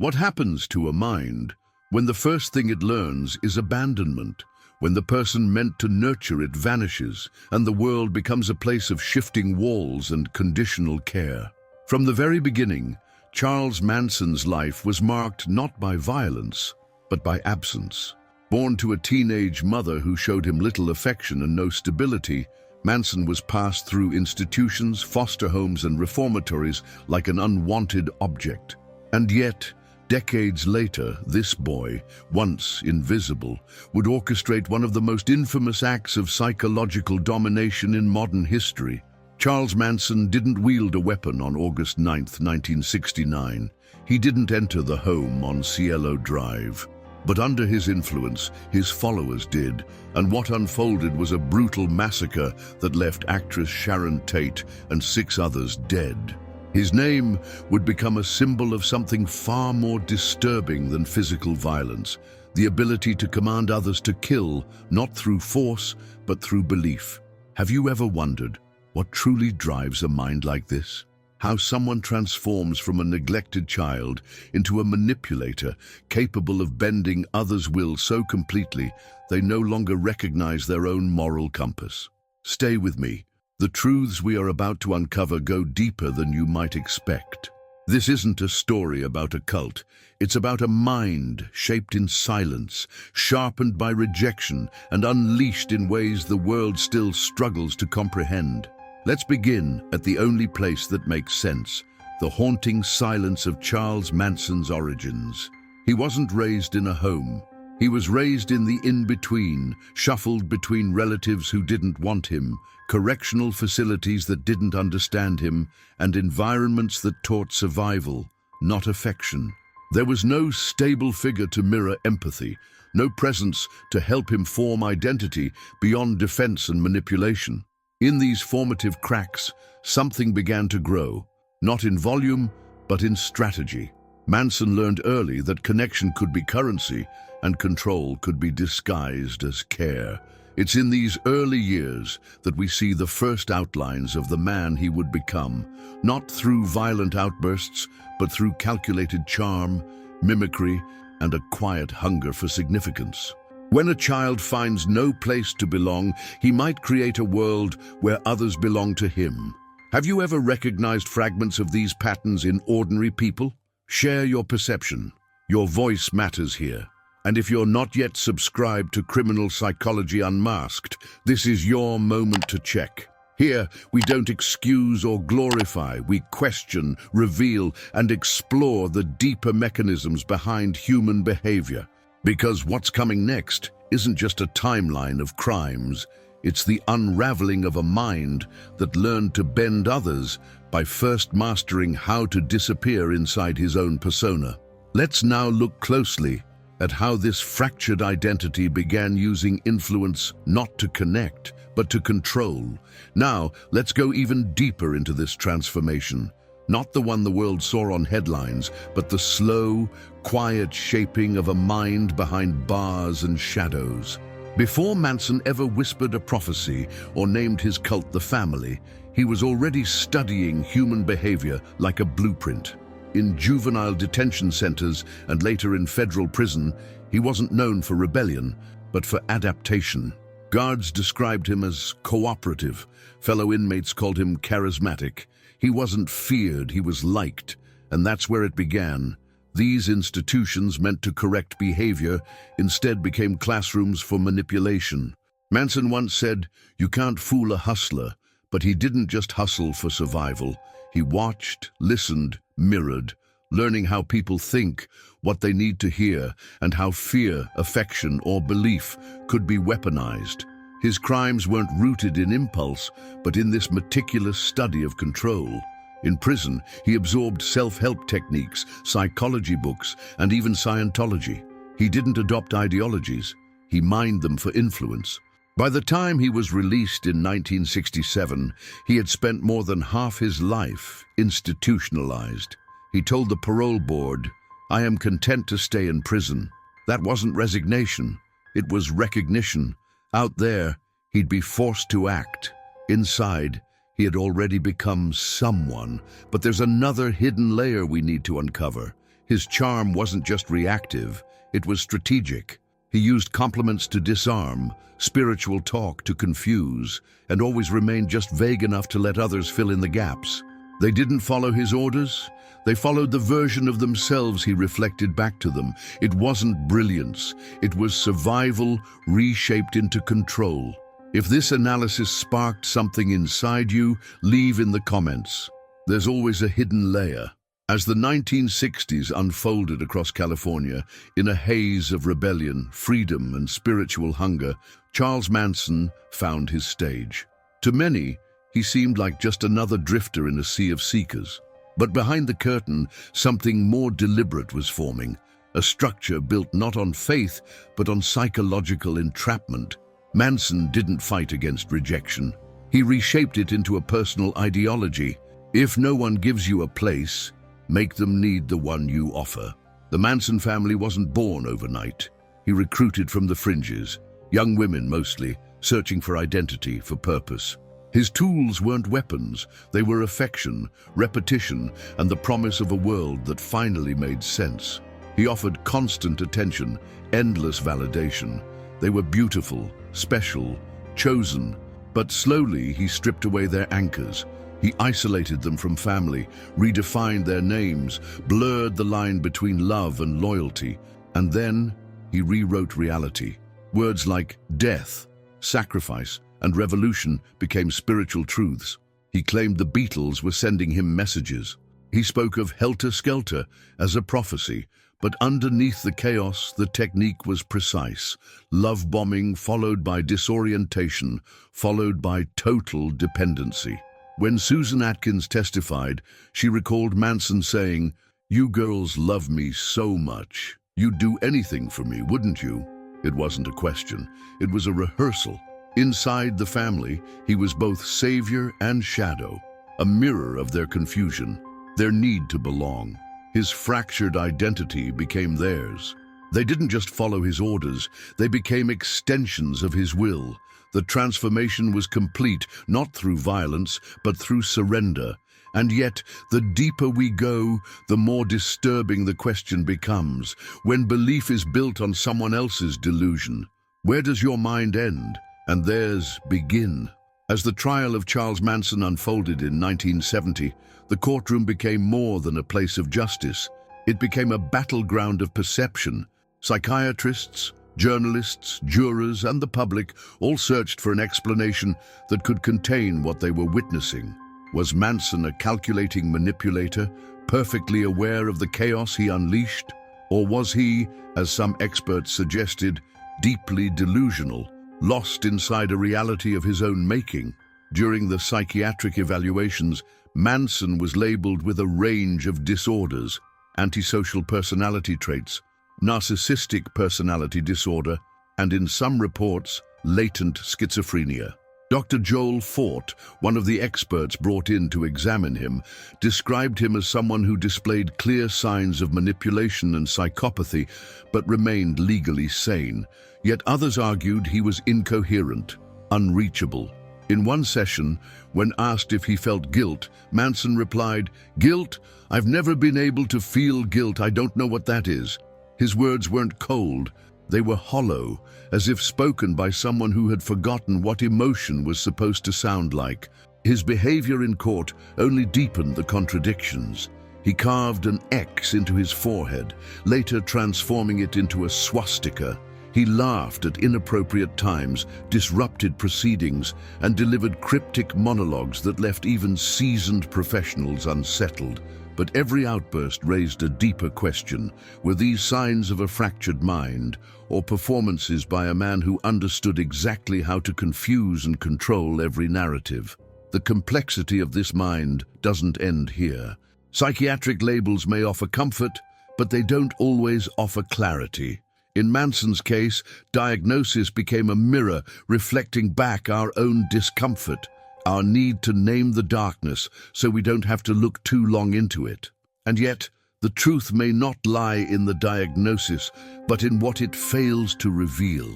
What happens to a mind when the first thing it learns is abandonment, when the person meant to nurture it vanishes, and the world becomes a place of shifting walls and conditional care? From the very beginning, Charles Manson's life was marked not by violence, but by absence. Born to a teenage mother who showed him little affection and no stability, Manson was passed through institutions, foster homes, and reformatories like an unwanted object. And yet, decades later, this boy, once invisible, would orchestrate one of the most infamous acts of psychological domination in modern history. Charles Manson didn't wield a weapon on August 9, 1969. He didn't enter the home on Cielo Drive. But under his influence, his followers did, and what unfolded was a brutal massacre that left actress Sharon Tate and 6 others dead. His name would become a symbol of something far more disturbing than physical violence, the ability to command others to kill, not through force, but through belief. Have you ever wondered what truly drives a mind like this? How someone transforms from a neglected child into a manipulator capable of bending others' will so completely they no longer recognize their own moral compass. Stay with me. The truths we are about to uncover go deeper than you might expect. This isn't a story about a cult. It's about a mind shaped in silence, sharpened by rejection, and unleashed in ways the world still struggles to comprehend. Let's begin at the only place that makes sense, the haunting silence of Charles Manson's origins. He wasn't raised in a home. He was raised in the in-between, shuffled between relatives who didn't want him, correctional facilities that didn't understand him, and environments that taught survival, not affection. There was no stable figure to mirror empathy, no presence to help him form identity beyond defense and manipulation. In these formative cracks, something began to grow, not in volume, but in strategy. Manson learned early that connection could be currency and control could be disguised as care. It's in these early years that we see the first outlines of the man he would become, not through violent outbursts, but through calculated charm, mimicry, and a quiet hunger for significance. When a child finds no place to belong, he might create a world where others belong to him. Have you ever recognized fragments of these patterns in ordinary people? Share your perception. Your voice matters here. And if you're not yet subscribed to Criminal Psychology Unmasked, this is your moment to check. Here, we don't excuse or glorify, we question, reveal, and explore the deeper mechanisms behind human behavior. Because what's coming next isn't just a timeline of crimes, it's the unraveling of a mind that learned to bend others by first mastering how to disappear inside his own persona. Let's now look closely at how this fractured identity began using influence not to connect, but to control. Now, let's go even deeper into this transformation. Not the one the world saw on headlines, but the slow, quiet shaping of a mind behind bars and shadows. Before Manson ever whispered a prophecy or named his cult the Family, he was already studying human behavior like a blueprint. In juvenile detention centers and later in federal prison, he wasn't known for rebellion, but for adaptation. Guards described him as cooperative. Fellow inmates called him charismatic. He wasn't feared, he was liked, and that's where it began. These institutions meant to correct behavior instead became classrooms for manipulation. Manson once said, "You can't fool a hustler," but he didn't just hustle for survival. He watched, listened, mirrored, learning how people think, what they need to hear, and how fear, affection, or belief could be weaponized. His crimes weren't rooted in impulse, but in this meticulous study of control. In prison, he absorbed self-help techniques, psychology books, and even Scientology. He didn't adopt ideologies, he mined them for influence. By the time he was released in 1967, he had spent more than half his life institutionalized. He told the parole board, "I am content to stay in prison." That wasn't resignation, it was recognition. Out there, he'd be forced to act. Inside, he had already become someone. But there's another hidden layer we need to uncover. His charm wasn't just reactive, it was strategic. He used compliments to disarm, spiritual talk to confuse, and always remained just vague enough to let others fill in the gaps. They didn't follow his orders. They followed the version of themselves he reflected back to them. It wasn't brilliance. It was survival reshaped into control. If this analysis sparked something inside you, leave in the comments. There's always a hidden layer. As the 1960s unfolded across California, in a haze of rebellion, freedom, and spiritual hunger, Charles Manson found his stage. To many, he seemed like just another drifter in a sea of seekers. But behind the curtain, something more deliberate was forming, a structure built not on faith, but on psychological entrapment. Manson didn't fight against rejection. He reshaped it into a personal ideology. If no one gives you a place, make them need the one you offer. The Manson family wasn't born overnight. He recruited from the fringes, young women mostly, searching for identity, for purpose. His tools weren't weapons, they were affection, repetition, and the promise of a world that finally made sense. He offered constant attention, endless validation. They were beautiful, special, chosen, but slowly he stripped away their anchors. He isolated them from family, redefined their names, blurred the line between love and loyalty, and then he rewrote reality. Words like death, sacrifice, and revolution became spiritual truths. He claimed the Beatles were sending him messages. He spoke of helter-skelter as a prophecy, but underneath the chaos, the technique was precise. Love bombing followed by disorientation, followed by total dependency. When Susan Atkins testified, she recalled Manson saying, "You girls love me so much. You'd do anything for me, wouldn't you?" It wasn't a question. It was a rehearsal. Inside the family, he was both savior and shadow, a mirror of their confusion, their need to belong. His fractured identity became theirs. They didn't just follow his orders, they became extensions of his will. The transformation was complete, not through violence, but through surrender. And yet, the deeper we go, the more disturbing the question becomes. When belief is built on someone else's delusion, where does your mind end and theirs begin? As the trial of Charles Manson unfolded in 1970, the courtroom became more than a place of justice. It became a battleground of perception. Psychiatrists, journalists, jurors, and the public all searched for an explanation that could contain what they were witnessing. Was Manson a calculating manipulator, perfectly aware of the chaos he unleashed? Or was he, as some experts suggested, deeply delusional, lost inside a reality of his own making? During the psychiatric evaluations, Manson was labeled with a range of disorders: antisocial personality traits, narcissistic personality disorder, and in some reports, latent schizophrenia. Dr. Joel Fort, one of the experts brought in to examine him, described him as someone who displayed clear signs of manipulation and psychopathy, but remained legally sane. Yet others argued he was incoherent, unreachable. In one session, when asked if he felt guilt, Manson replied, "Guilt? I've never been able to feel guilt. I don't know what that is." His words weren't cold, they were hollow, as if spoken by someone who had forgotten what emotion was supposed to sound like. His behavior in court only deepened the contradictions. He carved an X into his forehead, later transforming it into a swastika. He laughed at inappropriate times, disrupted proceedings, and delivered cryptic monologues that left even seasoned professionals unsettled. But every outburst raised a deeper question. Were these signs of a fractured mind, or performances by a man who understood exactly how to confuse and control every narrative? The complexity of this mind doesn't end here. Psychiatric labels may offer comfort, but they don't always offer clarity. In Manson's case, diagnosis became a mirror reflecting back our own discomfort, our need to name the darkness so we don't have to look too long into it. And yet, the truth may not lie in the diagnosis, but in what it fails to reveal.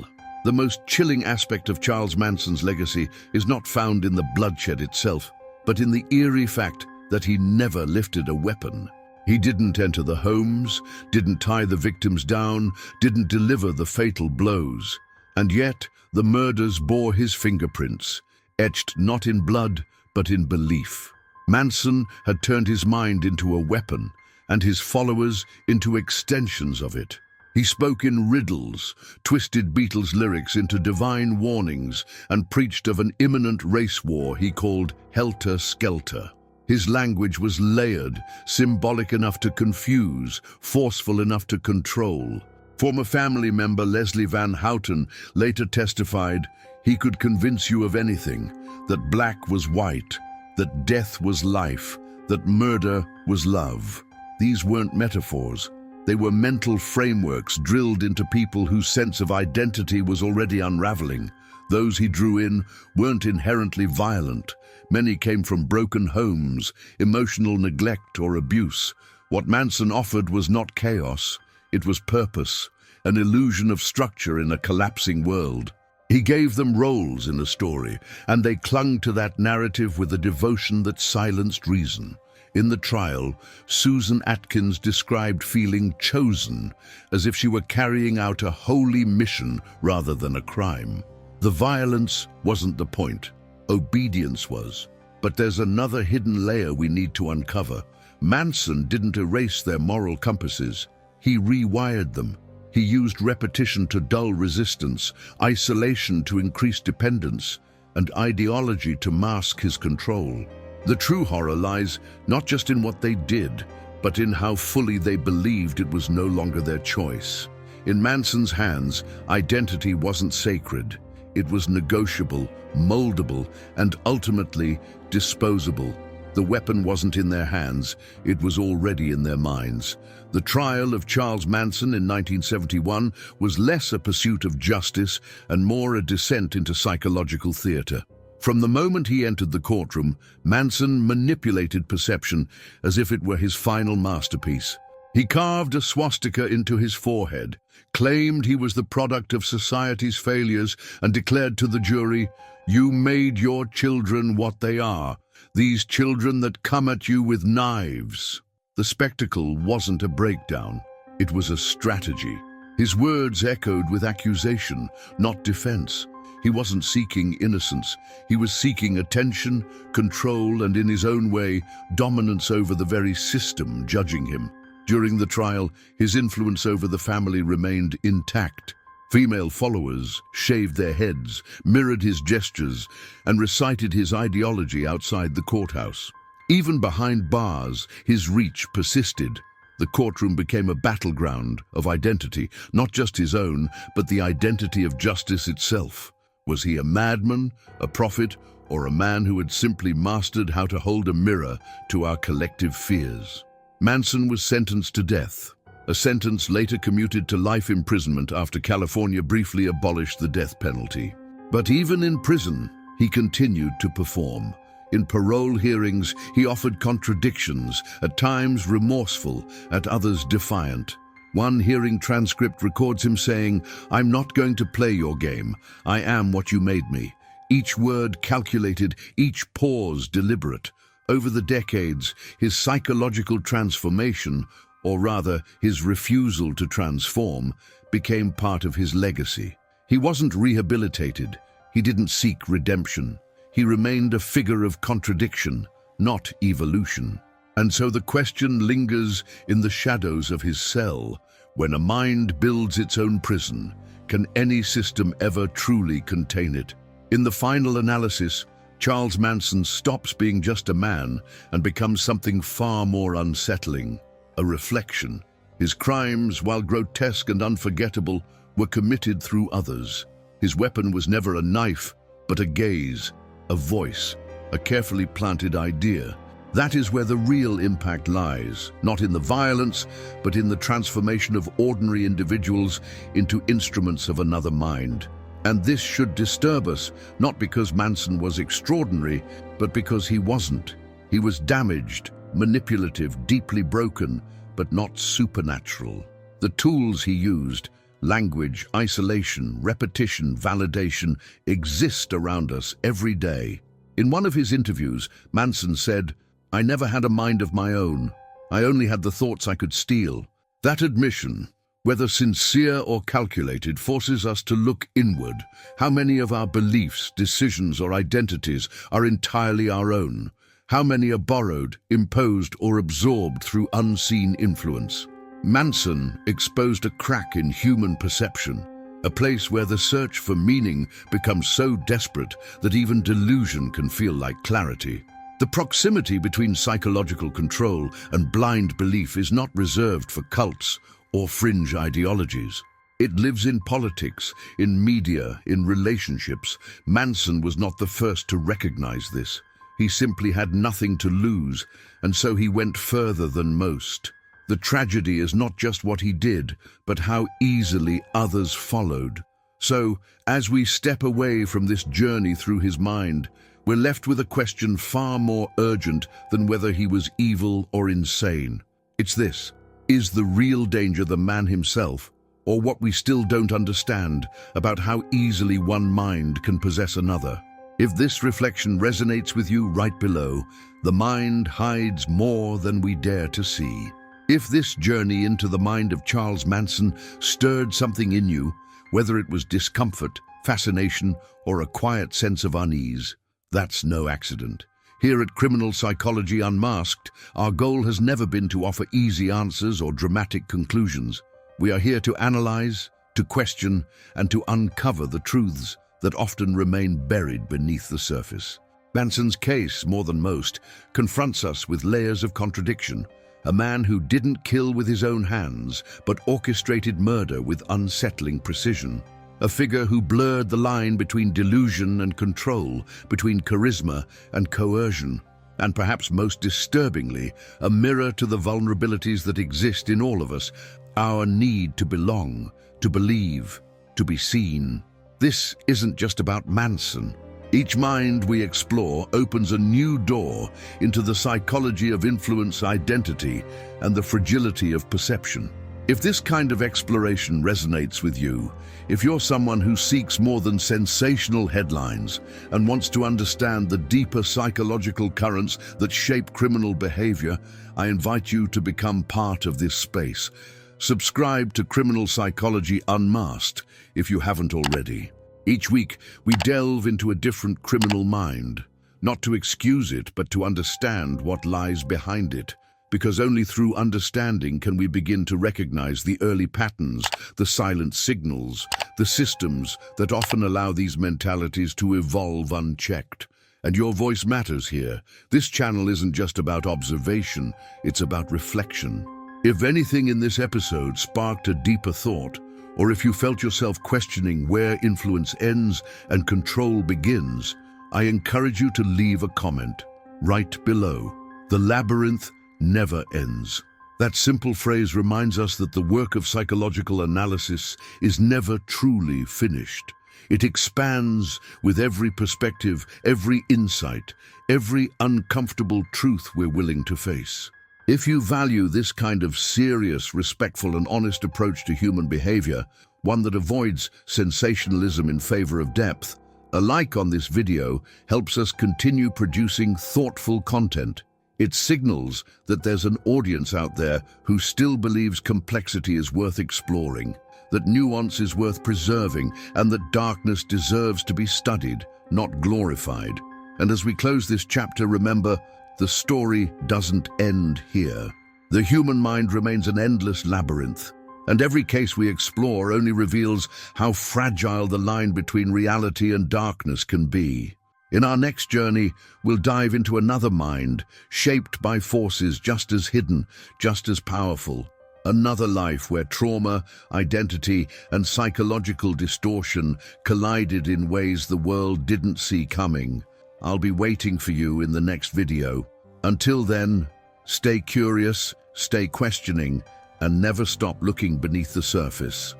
The most chilling aspect of Charles Manson's legacy is not found in the bloodshed itself, but in the eerie fact that he never lifted a weapon. He didn't enter the homes, didn't tie the victims down, didn't deliver the fatal blows. And yet, the murders bore his fingerprints, etched not in blood, but in belief. Manson had turned his mind into a weapon, and his followers into extensions of it. He spoke in riddles, twisted Beatles lyrics into divine warnings, and preached of an imminent race war he called Helter Skelter. His language was layered, symbolic enough to confuse, forceful enough to control. Former family member Leslie Van Houten later testified, "He could convince you of anything, that black was white, that death was life, that murder was love." These weren't metaphors. They were mental frameworks drilled into people whose sense of identity was already unraveling. Those he drew in weren't inherently violent. Many came from broken homes, emotional neglect or abuse. What Manson offered was not chaos. It was purpose, an illusion of structure in a collapsing world. He gave them roles in a story, and they clung to that narrative with a devotion that silenced reason. In the trial, Susan Atkins described feeling chosen, as if she were carrying out a holy mission rather than a crime. The violence wasn't the point. Obedience was. But there's another hidden layer we need to uncover. Manson didn't erase their moral compasses. He rewired them. He used repetition to dull resistance, isolation to increase dependence, and ideology to mask his control. The true horror lies not just in what they did, but in how fully they believed it was no longer their choice. In Manson's hands, identity wasn't sacred. It was negotiable, moldable, and ultimately disposable. The weapon wasn't in their hands, it was already in their minds. The trial of Charles Manson in 1971 was less a pursuit of justice and more a descent into psychological theater. From the moment he entered the courtroom, Manson manipulated perception as if it were his final masterpiece. He carved a swastika into his forehead, claimed he was the product of society's failures, and declared to the jury, "You made your children what they are, these children that come at you with knives." The spectacle wasn't a breakdown, it was a strategy. His words echoed with accusation, not defense. He wasn't seeking innocence, he was seeking attention, control, and in his own way, dominance over the very system judging him. During the trial, his influence over the family remained intact. Female followers shaved their heads, mirrored his gestures, and recited his ideology outside the courthouse. Even behind bars, his reach persisted. The courtroom became a battleground of identity, not just his own, but the identity of justice itself. Was he a madman, a prophet, or a man who had simply mastered how to hold a mirror to our collective fears? Manson was sentenced to death, a sentence later commuted to life imprisonment after California briefly abolished the death penalty. But even in prison, he continued to perform. In parole hearings, he offered contradictions, at times remorseful, at others defiant. One hearing transcript records him saying, "I'm not going to play your game. I am what you made me." Each word calculated, each pause deliberate. Over the decades, his psychological transformation, or rather his refusal to transform, became part of his legacy. He wasn't rehabilitated. He didn't seek redemption. He remained a figure of contradiction, not evolution. And so the question lingers in the shadows of his cell. When a mind builds its own prison, can any system ever truly contain it? In the final analysis, Charles Manson stops being just a man and becomes something far more unsettling, a reflection. His crimes, while grotesque and unforgettable, were committed through others. His weapon was never a knife, but a gaze, a voice, a carefully planted idea. That is where the real impact lies, not in the violence, but in the transformation of ordinary individuals into instruments of another mind. And this should disturb us, not because Manson was extraordinary, but because he wasn't. He was damaged, manipulative, deeply broken, but not supernatural. The tools he used, language, isolation, repetition, validation, exist around us every day. In one of his interviews, Manson said, "I never had a mind of my own. I only had the thoughts I could steal. That admission, whether sincere or calculated, forces us to look inward. How many of our beliefs, decisions, or identities are entirely our own? How many are borrowed, imposed, or absorbed through unseen influence? Manson exposed a crack in human perception, a place where the search for meaning becomes so desperate that even delusion can feel like clarity. The proximity between psychological control and blind belief is not reserved for cults or fringe ideologies. It lives in politics, in media, in relationships. Manson was not the first to recognize this. He simply had nothing to lose, and so he went further than most. The tragedy is not just what he did, but how easily others followed. So, as we step away from this journey through his mind, we're left with a question far more urgent than whether he was evil or insane. It's this: is the real danger the man himself, or what we still don't understand about how easily one mind can possess another? If this reflection resonates with you, right below, the mind hides more than we dare to see. If this journey into the mind of Charles Manson stirred something in you, whether it was discomfort, fascination, or a quiet sense of unease, that's no accident. Here at Criminal Psychology Unmasked, our goal has never been to offer easy answers or dramatic conclusions. We are here to analyze, to question, and to uncover the truths that often remain buried beneath the surface. Manson's case, more than most, confronts us with layers of contradiction. A man who didn't kill with his own hands, but orchestrated murder with unsettling precision. A figure who blurred the line between delusion and control, between charisma and coercion. And perhaps most disturbingly, a mirror to the vulnerabilities that exist in all of us, our need to belong, to believe, to be seen. This isn't just about Manson. Each mind we explore opens a new door into the psychology of influence, identity, and the fragility of perception. If this kind of exploration resonates with you, if you're someone who seeks more than sensational headlines and wants to understand the deeper psychological currents that shape criminal behavior, I invite you to become part of this space. Subscribe to Criminal Psychology Unmasked if you haven't already. Each week, we delve into a different criminal mind, not to excuse it, but to understand what lies behind it. Because only through understanding can we begin to recognize the early patterns, the silent signals, the systems that often allow these mentalities to evolve unchecked. And your voice matters here. This channel isn't just about observation, it's about reflection. If anything in this episode sparked a deeper thought, or if you felt yourself questioning where influence ends and control begins, I encourage you to leave a comment right below. The labyrinth never ends. That simple phrase reminds us that the work of psychological analysis is never truly finished. It expands with every perspective, every insight, every uncomfortable truth we're willing to face. If you value this kind of serious, respectful, and honest approach to human behavior, one that avoids sensationalism in favor of depth, a like on this video helps us continue producing thoughtful content. It signals that there's an audience out there who still believes complexity is worth exploring, that nuance is worth preserving, and that darkness deserves to be studied, not glorified. And as we close this chapter, remember, the story doesn't end here. The human mind remains an endless labyrinth, and every case we explore only reveals how fragile the line between reality and darkness can be. In our next journey, we'll dive into another mind, shaped by forces just as hidden, just as powerful. Another life where trauma, identity, and psychological distortion collided in ways the world didn't see coming. I'll be waiting for you in the next video. Until then, stay curious, stay questioning, and never stop looking beneath the surface.